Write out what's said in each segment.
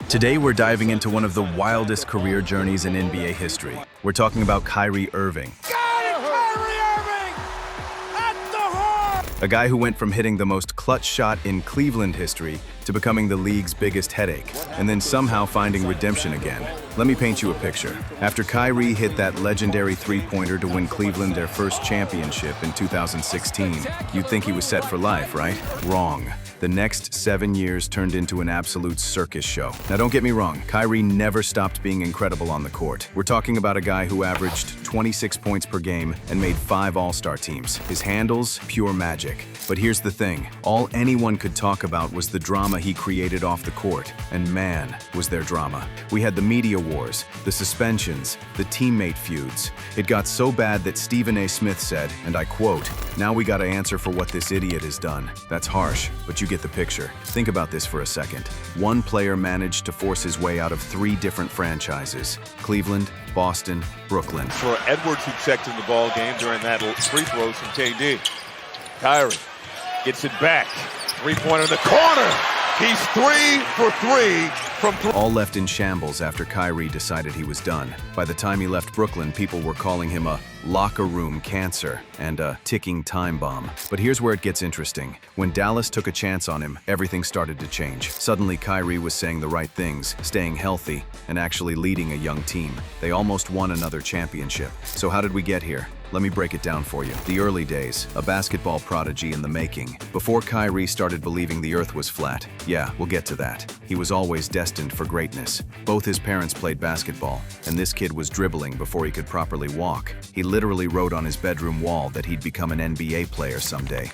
Today we're diving into one of the wildest career journeys in NBA history. We're talking about Kyrie Irving. Got it, Kyrie Irving! At the heart! A guy who went from hitting the most clutch shot in Cleveland history to becoming the league's biggest headache, and then somehow finding redemption again. Let me paint you a picture. After Kyrie hit that legendary three-pointer to win Cleveland their first championship in 2016, you'd think he was set for life, right? Wrong. The next 7 years turned into an absolute circus show. Now don't get me wrong, Kyrie never stopped being incredible on the court. We're talking about a guy who averaged 26 points per game and made 5 All-Star teams. His handles, pure magic. But here's the thing, all anyone could talk about was the drama he created off the court, and man, was there drama. We had the media wars, the suspensions, the teammate feuds. It got so bad that Stephen A. Smith said, and I quote, "Now we gotta answer for what this idiot has done." That's harsh, but you get the picture. Think about this for a second. One player managed to force his way out of 3 different franchises: Cleveland, Boston, Brooklyn. For Edwards, who checked in the ball game during that free throws from KD. Kyrie gets it back. Three-pointer in the corner. He's 3 for 3 from 3. All left in shambles after Kyrie decided he was done. By the time he left Brooklyn, people were calling him a locker room cancer and a ticking time bomb. But here's where it gets interesting. When Dallas took a chance on him, everything started to change. Suddenly, Kyrie was saying the right things, staying healthy, and actually leading a young team. They almost won another championship. So how did we get here? Let me break it down for you. The early days, a basketball prodigy in the making. Before Kyrie started believing the earth was flat. Yeah, we'll get to that. He was always destined for greatness. Both his parents played basketball, and this kid was dribbling before he could properly walk. He literally wrote on his bedroom wall that he'd become an NBA player someday.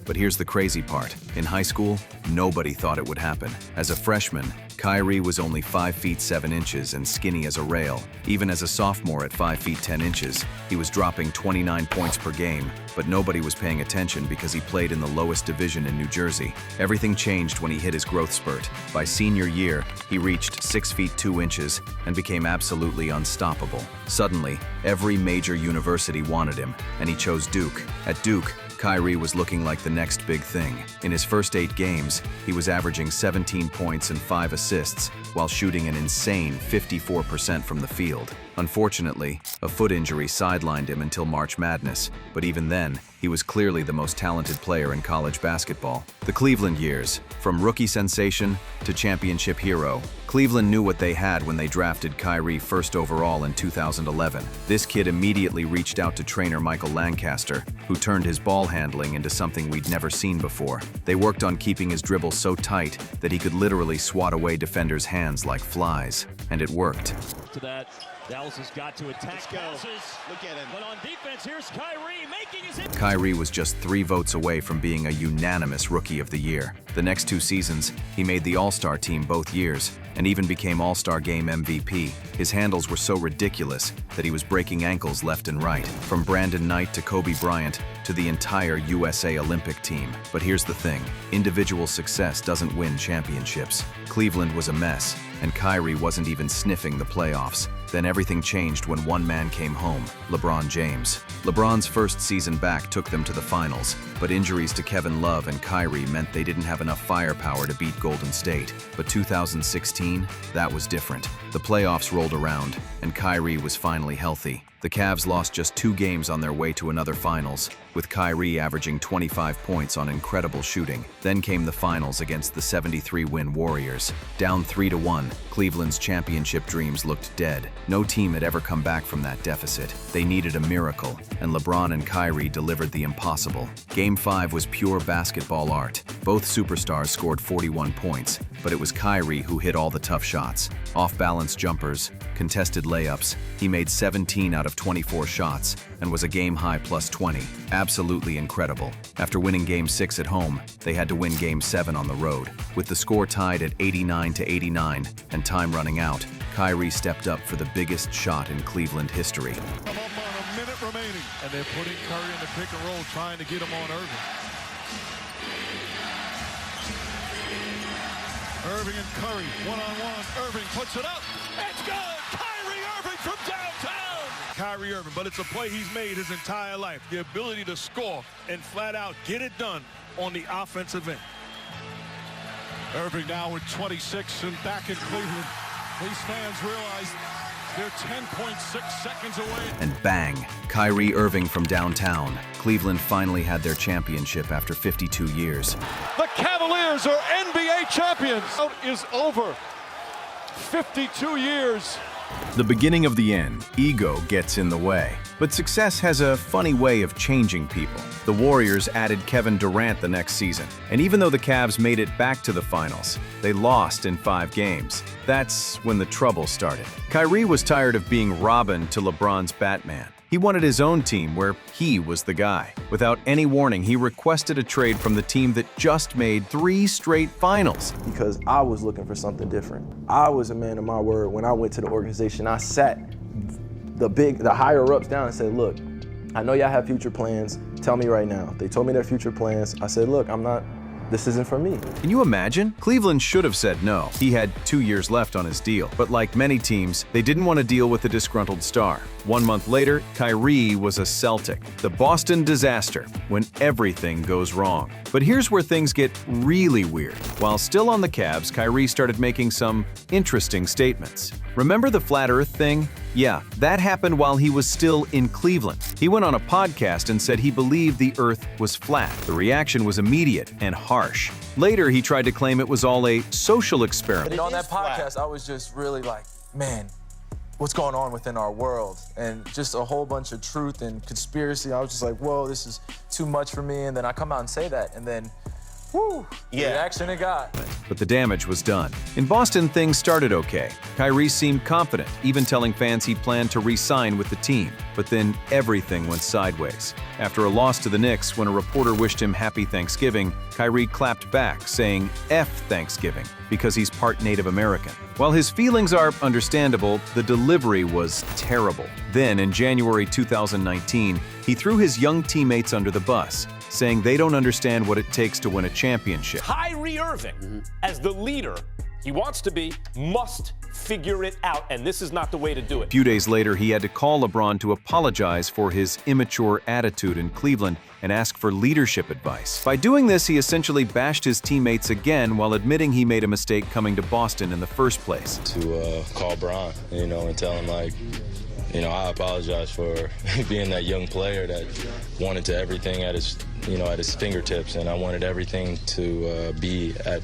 But here's the crazy part. In high school, nobody thought it would happen. As a freshman, Kyrie was only 5 feet 7 inches and skinny as a rail. Even as a sophomore at 5 feet 10 inches, he was dropping 29 points per game, but nobody was paying attention because he played in the lowest division in New Jersey. Everything changed when he hit his growth spurt. By senior year, he reached 6 feet 2 inches and became absolutely unstoppable. Suddenly, every major university wanted him, and he chose Duke. At Duke, Kyrie was looking like the next big thing. In his first 8 games, he was averaging 17 points and 5 assists, while shooting an insane 54% from the field. Unfortunately, a foot injury sidelined him until March Madness, but even then, he was clearly the most talented player in college basketball. The Cleveland years, from rookie sensation to championship hero, Cleveland knew what they had when they drafted Kyrie first overall in 2011. This kid immediately reached out to trainer Michael Lancaster, who turned his ball handling into something we'd never seen before. They worked on keeping his dribble so tight that he could literally swat away defenders' hands like flies. And it worked. To that, Dallas has got to attack. Passes. Look at him. But on defense, here's Kyrie making his hit. Kyrie was just 3 votes away from being a unanimous Rookie of the Year. The next 2 seasons, he made the All-Star team both years and even became All-Star Game MVP. His handles were so ridiculous that he was breaking ankles left and right, from Brandon Knight to Kobe Bryant to the entire USA Olympic team. But here's the thing, individual success doesn't win championships. Cleveland was a mess, and Kyrie wasn't even sniffing the playoffs. Then everything changed when one man came home, LeBron James. LeBron's first season back took them to the finals, but injuries to Kevin Love and Kyrie meant they didn't have enough firepower to beat Golden State. But 2016, that was different. The playoffs rolled around, and Kyrie was finally healthy. The Cavs lost just 2 games on their way to another finals, with Kyrie averaging 25 points on incredible shooting. Then came the finals against the 73-win Warriors. Down 3-1, Cleveland's championship dreams looked dead. No team had ever come back from that deficit. They needed a miracle, and LeBron and Kyrie delivered the impossible. Game 5 was pure basketball art. Both superstars scored 41 points, but it was Kyrie who hit all the tough shots. Off-balance jumpers, contested layups. He made 17 out of 24 shots and was a game-high +20. Absolutely incredible. After winning Game 6 at home, they had to win Game 7 on the road. With the score tied at 89-89 and time running out, Kyrie stepped up for the biggest shot in Cleveland history. Up on a minute remaining, and they're putting Curry in the pick and roll, trying to get him on Irving. Irving and Curry, one-on-one. Irving puts it up. It's good! Kyrie Irving from downtown! Kyrie Irving, but it's a play he's made his entire life. The ability to score and flat out get it done on the offensive end. Irving now with 26 and back in Cleveland. These fans realize they're 10.6 seconds away. And bang, Kyrie Irving from downtown. Cleveland finally had their championship after 52 years. The Cavaliers are NBA champions. Out is over. 52 years. The beginning of the end. Ego gets in the way. But success has a funny way of changing people. The Warriors added Kevin Durant the next season. And even though the Cavs made it back to the finals, they lost in 5 games. That's when the trouble started. Kyrie was tired of being Robin to LeBron's Batman. He wanted his own team where he was the guy. Without any warning, he requested a trade from the team that just made 3 straight finals. Because I was looking for something different. I was a man of my word. When I went to the organization, I sat the higher ups down and said, look, I know y'all have future plans. Tell me right now. They told me their future plans. I said, look, this isn't for me. Can you imagine? Cleveland should have said no. He had 2 years left on his deal. But like many teams, they didn't want to deal with a disgruntled star. 1 month later, Kyrie was a Celtic. The Boston disaster, when everything goes wrong. But here's where things get really weird. While still on the Cavs, Kyrie started making some interesting statements. Remember the flat earth thing? Yeah, that happened while he was still in Cleveland. He went on a podcast and said he believed the earth was flat. The reaction was immediate and harsh. Later, he tried to claim it was all a social experiment. And on that podcast, I was just really like, man, what's going on within our world? And just a whole bunch of truth and conspiracy. I was just like, whoa, this is too much for me. And then I come out and say that, and then the reaction it got. But the damage was done. In Boston, things started okay. Kyrie seemed confident, even telling fans he planned to re-sign with the team. But then everything went sideways. After a loss to the Knicks, when a reporter wished him happy Thanksgiving, Kyrie clapped back, saying F Thanksgiving, because he's part Native American. While his feelings are understandable, the delivery was terrible. Then, in January 2019, he threw his young teammates under the bus, saying they don't understand what it takes to win a championship. Kyrie Irving, as the leader he wants to be, must figure it out, and this is not the way to do it. A few days later, he had to call LeBron to apologize for his immature attitude in Cleveland and ask for leadership advice. By doing this, he essentially bashed his teammates again while admitting he made a mistake coming to Boston in the first place. To call Bron, and tell him, I apologize for being that young player that wanted to everything at his fingertips, and I wanted everything to be at,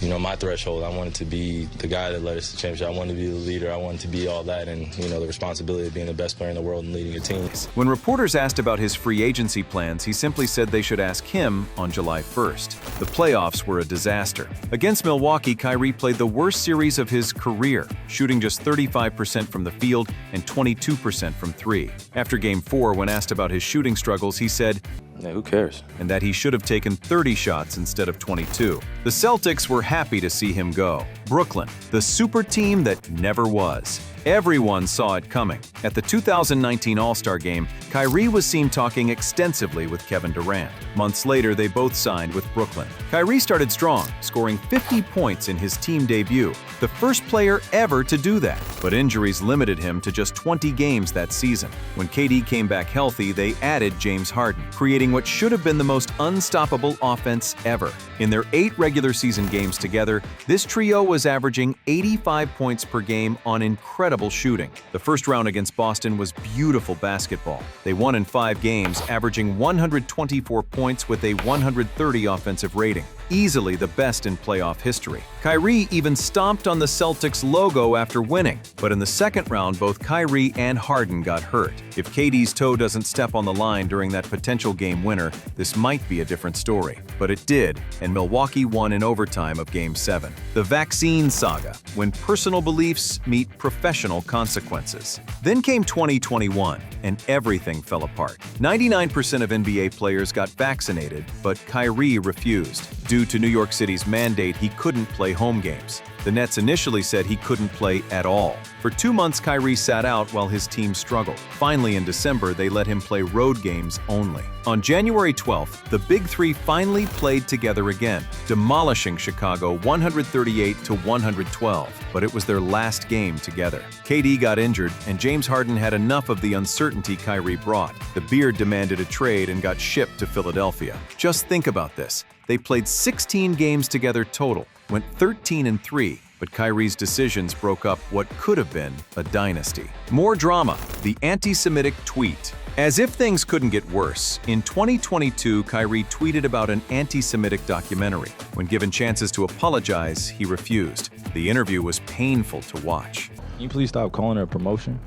my threshold. I wanted to be the guy that led us to the championship. I wanted to be the leader. I wanted to be all that, and, the responsibility of being the best player in the world and leading a team. When reporters asked about his free agency plans, he simply said they should ask him on July 1st. The playoffs were a disaster. Against Milwaukee, Kyrie played the worst series of his career, shooting just 35% from the field and 22% from 3. After Game 4, when asked about his shooting struggles, he said, Yeah, who cares? And that he should have taken 30 shots instead of 22. The Celtics were happy to see him go. Brooklyn, the super team that never was. Everyone saw it coming. At the 2019 All-Star Game, Kyrie was seen talking extensively with Kevin Durant. Months later, they both signed with Brooklyn. Kyrie started strong, scoring 50 points in his team debut, the first player ever to do that. But injuries limited him to just 20 games that season. When KD came back healthy, they added James Harden, creating what should have been the most unstoppable offense ever. In their 8 regular season games together, this trio was averaging 85 points per game on incredible shooting. The first round against Boston was beautiful basketball. They won in 5 games, averaging 124 points with a 130 offensive rating, easily the best in playoff history. Kyrie even stomped on the Celtics logo after winning, but in the second round, both Kyrie and Harden got hurt. If KD's toe doesn't step on the line during that potential game winner, this might be a different story. But it did, and Milwaukee won in overtime of Game 7. The vaccine saga, when personal beliefs meet professional consequences. Then came 2021, and everything fell apart. 99% of NBA players got vaccinated, but Kyrie refused. Due to New York City's mandate, he couldn't play home games. The Nets initially said he couldn't play at all. For 2 months, Kyrie sat out while his team struggled. Finally, in December, they let him play road games only. On January 12th, the Big Three finally played together again, demolishing Chicago 138-112, but it was their last game together. KD got injured, and James Harden had enough of the uncertainty Kyrie brought. The Beard demanded a trade and got shipped to Philadelphia. Just think about this. They played 16 games together total, went 13-3, but Kyrie's decisions broke up what could have been a dynasty. More drama, the anti-Semitic tweet. As if things couldn't get worse, in 2022, Kyrie tweeted about an anti-Semitic documentary. When given chances to apologize, he refused. The interview was painful to watch. Can you please stop calling it a promotion?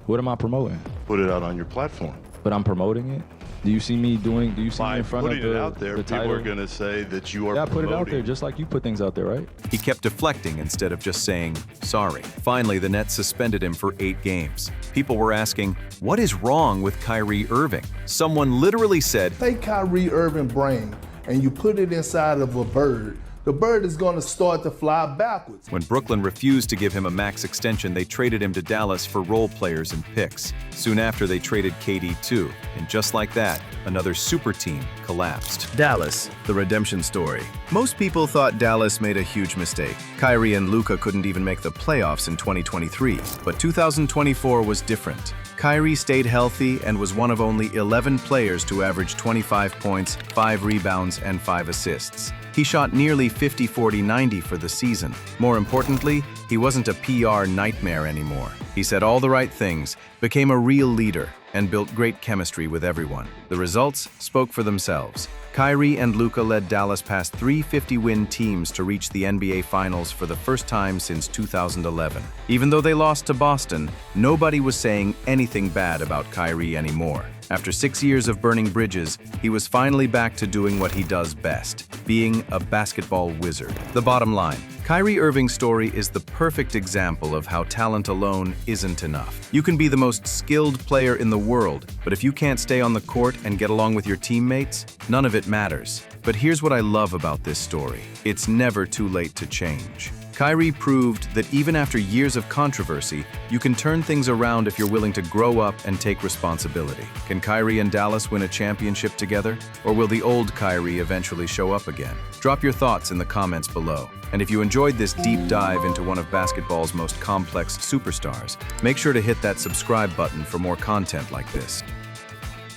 What am I promoting? Put it out on your platform. But I'm promoting it? Do you see me in front of putting the it out there, the people title? are going to say that you are Yeah, I put it out promoting. there just like you put things out there, right? He kept deflecting instead of just saying sorry. Finally, the Nets suspended him for 8 games. People were asking, what is wrong with Kyrie Irving? Someone literally said, take Kyrie Irving brain and you put it inside of a bird. The bird is going to start to fly backwards. When Brooklyn refused to give him a max extension, they traded him to Dallas for role players and picks. Soon after, they traded KD too, and just like that, another super team collapsed. Dallas, the redemption story. Most people thought Dallas made a huge mistake. Kyrie and Luka couldn't even make the playoffs in 2023, but 2024 was different. Kyrie stayed healthy and was one of only 11 players to average 25 points, 5 rebounds, and 5 assists. He shot nearly 50-40-90 for the season. More importantly, he wasn't a PR nightmare anymore. He said all the right things, became a real leader, and built great chemistry with everyone. The results spoke for themselves. Kyrie and Luka led Dallas past 3 50-win teams to reach the NBA Finals for the first time since 2011. Even though they lost to Boston, nobody was saying anything bad about Kyrie anymore. After 6 years of burning bridges, he was finally back to doing what he does best, being a basketball wizard. The bottom line, Kyrie Irving's story is the perfect example of how talent alone isn't enough. You can be the most skilled player in the world, but if you can't stay on the court and get along with your teammates, none of it matters. But here's what I love about this story. It's never too late to change. Kyrie proved that even after years of controversy, you can turn things around if you're willing to grow up and take responsibility. Can Kyrie and Dallas win a championship together? Or will the old Kyrie eventually show up again? Drop your thoughts in the comments below. And if you enjoyed this deep dive into one of basketball's most complex superstars, make sure to hit that subscribe button for more content like this.